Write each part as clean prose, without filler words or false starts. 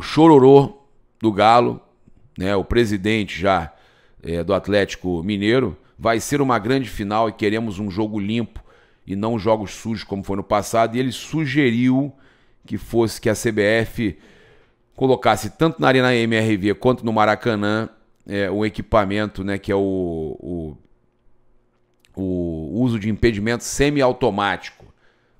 chororô do Galo, né? O presidente já do Atlético Mineiro. Vai ser uma grande final e queremos um jogo limpo e não jogos sujos como foi no passado. E ele sugeriu que a CBF colocasse tanto na Arena MRV quanto no Maracanã o equipamento, né, que é o uso de impedimento semiautomático.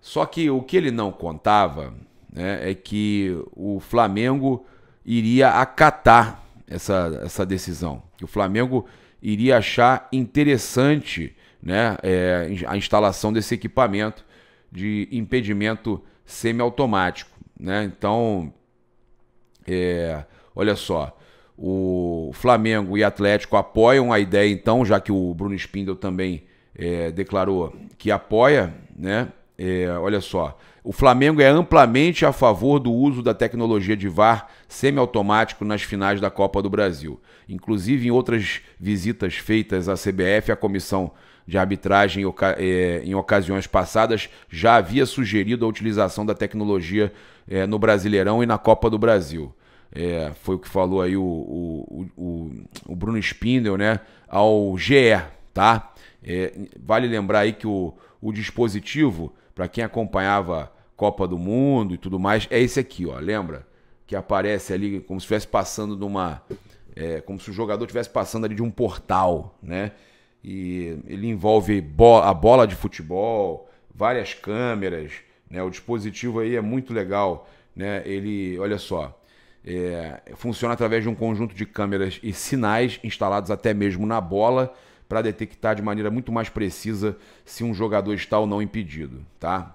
Só que o que ele não contava, né, é que o Flamengo iria acatar essa decisão. Que o Flamengo iria achar interessante, né, a instalação desse equipamento de impedimento semiautomático, né? Então, olha só, o Flamengo e Atlético apoiam a ideia, então, já que o Bruno Spindel também declarou que apoia, né? Olha só, o Flamengo é amplamente a favor do uso da tecnologia de VAR semiautomático nas finais da Copa do Brasil. Inclusive, em outras visitas feitas à CBF, a comissão de arbitragem em ocasiões passadas já havia sugerido a utilização da tecnologia no Brasileirão e na Copa do Brasil. Foi o que falou aí o Bruno Spindel, né, ao GE, tá? Vale lembrar aí que o dispositivo, para quem acompanhava Copa do Mundo e tudo mais, é esse aqui, ó. Lembra? Que aparece ali como se estivesse passando como se o jogador estivesse passando ali de um portal, né? E ele envolve a bola de futebol, várias câmeras, né? O dispositivo aí é muito legal, né? Ele, olha só, funciona através de um conjunto de câmeras e sinais instalados até mesmo na bola para detectar de maneira muito mais precisa se um jogador está ou não impedido, tá?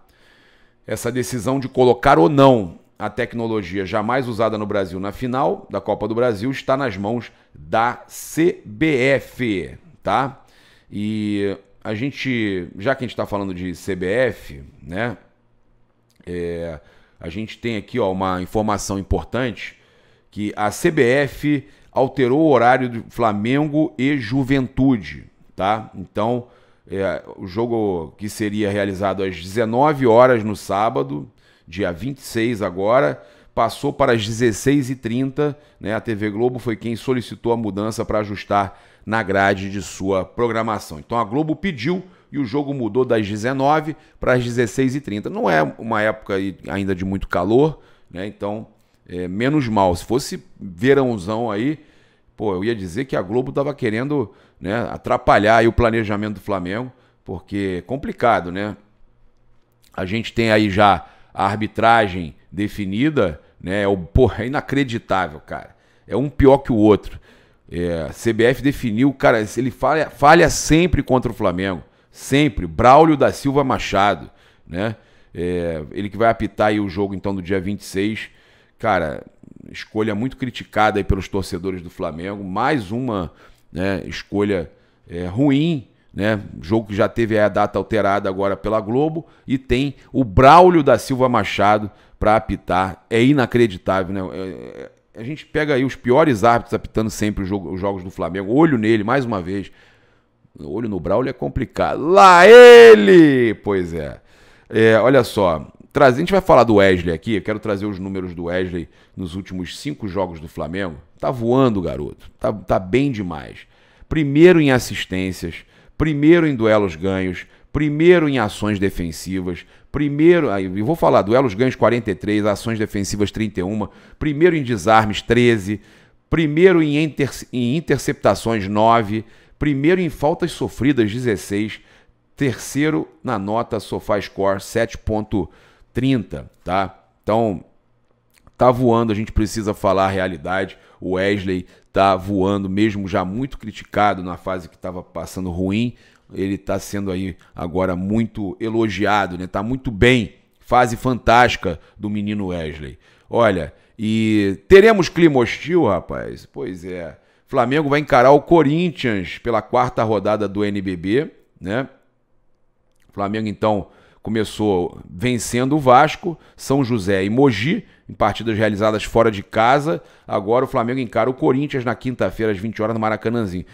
Essa decisão de colocar ou não a tecnologia jamais usada no Brasil na final da Copa do Brasil está nas mãos da CBF, tá? E a gente, já que a gente está falando de CBF, né? A gente tem aqui, ó, uma informação importante, que a CBF alterou o horário do Flamengo e Juventude, tá? Então, o jogo que seria realizado às 19 horas no sábado, dia 26 agora, passou para as 16h30, né? A TV Globo foi quem solicitou a mudança para ajustar na grade de sua programação. Então a Globo pediu e o jogo mudou das 19 para as 16h30. Não é uma época ainda de muito calor, né? Então, menos mal. Se fosse verãozão aí, pô, eu ia dizer que a Globo estava querendo, né, atrapalhar aí o planejamento do Flamengo, porque é complicado, né? A gente tem aí já a arbitragem definida, né? É inacreditável, cara. É um pior que o outro. A CBF definiu, cara, ele falha sempre contra o Flamengo. Sempre. Braulio da Silva Machado, né? Ele que vai apitar aí o jogo, então, do dia 26. Cara, escolha muito criticada aí pelos torcedores do Flamengo. Mais uma, né, escolha ruim, né? Jogo que já teve a data alterada agora pela Globo. E tem o Braulio da Silva Machado para apitar. É inacreditável, né? A gente pega aí os piores árbitros apitando sempre os jogos do Flamengo. Olho nele, mais uma vez. Olho no Braulio é complicado. Lá ele! Pois é. Olha só. A gente vai falar do Wesley aqui. Eu quero trazer os números do Wesley nos últimos 5 jogos do Flamengo. Tá voando, garoto. Tá bem demais. Primeiro em assistências. Primeiro em duelos ganhos. Primeiro em ações defensivas. Eu vou falar, duelos ganhos 43, ações defensivas 31, primeiro em desarmes 13, primeiro em interceptações 9, primeiro em faltas sofridas 16, terceiro na nota SofaScore 7.30, tá? Então, tá voando, a gente precisa falar a realidade. O Wesley tá voando, mesmo já muito criticado na fase que estava passando ruim. Ele está sendo aí agora muito elogiado, né? Tá muito bem. Fase fantástica do menino Wesley. Olha, e teremos clima hostil, rapaz? Pois é. Flamengo vai encarar o Corinthians pela 4ª rodada do NBB, né? Flamengo, então, começou vencendo o Vasco, São José e Mogi, em partidas realizadas fora de casa. Agora o Flamengo encara o Corinthians na quinta-feira, às 20 horas, no Maracanãzinho.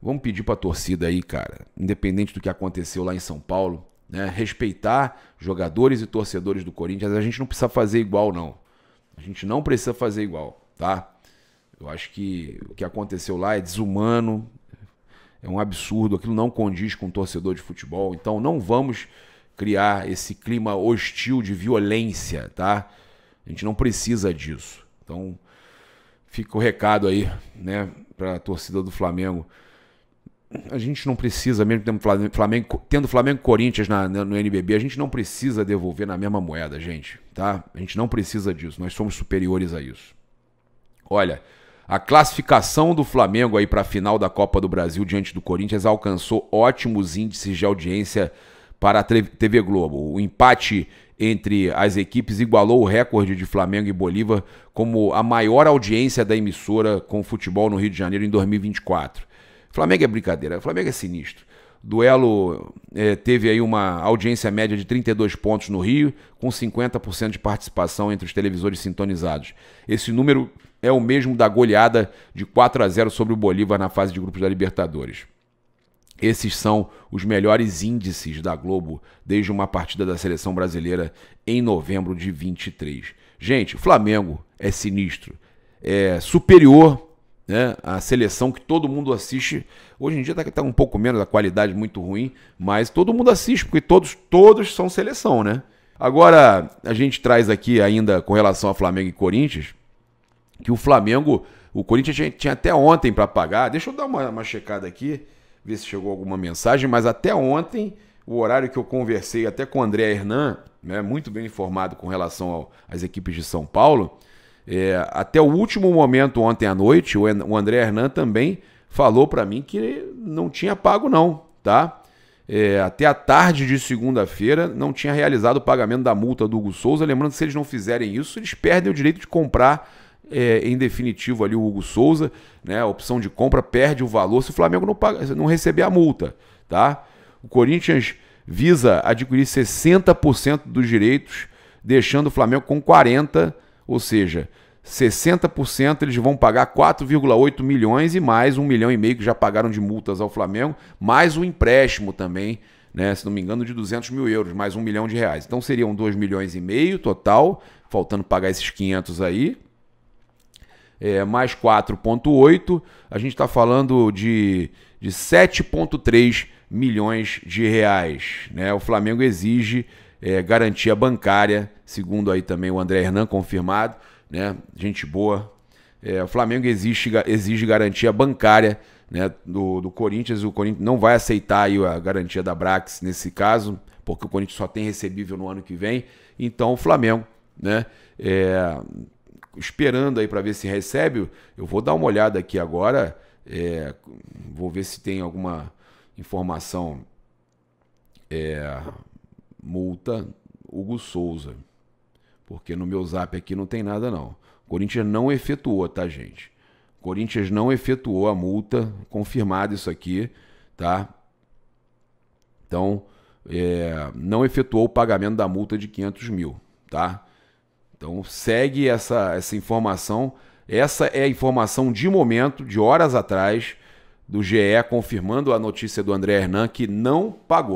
Vamos pedir para a torcida aí, cara, independente do que aconteceu lá em São Paulo, né, respeitar jogadores e torcedores do Corinthians. A gente não precisa fazer igual, não. A gente não precisa fazer igual, tá? Eu acho que o que aconteceu lá é desumano, é um absurdo, aquilo não condiz com o torcedor de futebol. Então não vamos criar esse clima hostil de violência, tá? A gente não precisa disso. Então fica o recado aí, né, para a torcida do Flamengo. A gente não precisa, mesmo tendo Flamengo e Corinthians no NBB, a gente não precisa devolver na mesma moeda, gente, tá? A gente não precisa disso, nós somos superiores a isso. Olha, a classificação do Flamengo aí para a final da Copa do Brasil diante do Corinthians alcançou ótimos índices de audiência para a TV Globo. O empate entre as equipes igualou o recorde de Flamengo e Bolívar como a maior audiência da emissora com futebol no Rio de Janeiro em 2024. Flamengo é brincadeira, Flamengo é sinistro. Duelo teve aí uma audiência média de 32 pontos no Rio, com 50% de participação entre os televisores sintonizados. Esse número é o mesmo da goleada de 4-0 sobre o Bolívar na fase de grupos da Libertadores. Esses são os melhores índices da Globo desde uma partida da seleção brasileira em novembro de 23. Gente, o Flamengo é sinistro, é superior, né, a seleção que todo mundo assiste. Hoje em dia tá um pouco menos, a qualidade muito ruim, mas todo mundo assiste, porque todos são seleção, né? Agora, a gente traz aqui ainda com relação a Flamengo e Corinthians, que o Corinthians tinha até ontem para pagar. Deixa eu dar uma checada aqui, ver se chegou alguma mensagem, mas até ontem, o horário que eu conversei até com o André Hernan, né, muito bem informado com relação às equipes de São Paulo, até o último momento ontem à noite, o André Hernan também falou para mim que não tinha pago não, tá? Até a tarde de segunda-feira não tinha realizado o pagamento da multa do Hugo Souza. Lembrando que se eles não fizerem isso, eles perdem o direito de comprar em definitivo ali o Hugo Souza, né? A opção de compra perde o valor se o Flamengo não receber a multa, tá? O Corinthians visa adquirir 60% dos direitos, deixando o Flamengo com 40%. Ou seja, 60% eles vão pagar 4,8 milhões e mais 1,5 milhão que já pagaram de multas ao Flamengo, mais o empréstimo também, né, se não me engano, de 200 mil euros, mais R$1 milhão. Então seriam 2,5 milhões total, faltando pagar esses 500 aí, mais 4,8, a gente está falando de 7,3 milhões de reais. Né? O Flamengo exige garantia bancária, segundo aí também o André Hernan, confirmado, né? Gente boa. O Flamengo exige garantia bancária, né, do Corinthians. O Corinthians não vai aceitar aí a garantia da Brax nesse caso, porque o Corinthians só tem recebível no ano que vem. Então o Flamengo, né, esperando aí para ver se recebe. Eu vou dar uma olhada aqui agora, vou ver se tem alguma informação. Multa Hugo Souza, porque no meu zap aqui não tem nada não. O Corinthians não efetuou, tá, gente? O Corinthians não efetuou a multa, confirmado isso aqui, tá? Então, não efetuou o pagamento da multa de 500 mil, tá? Então, segue essa informação. Essa é a informação de momento, de horas atrás, do GE, confirmando a notícia do André Hernan, que não pagou.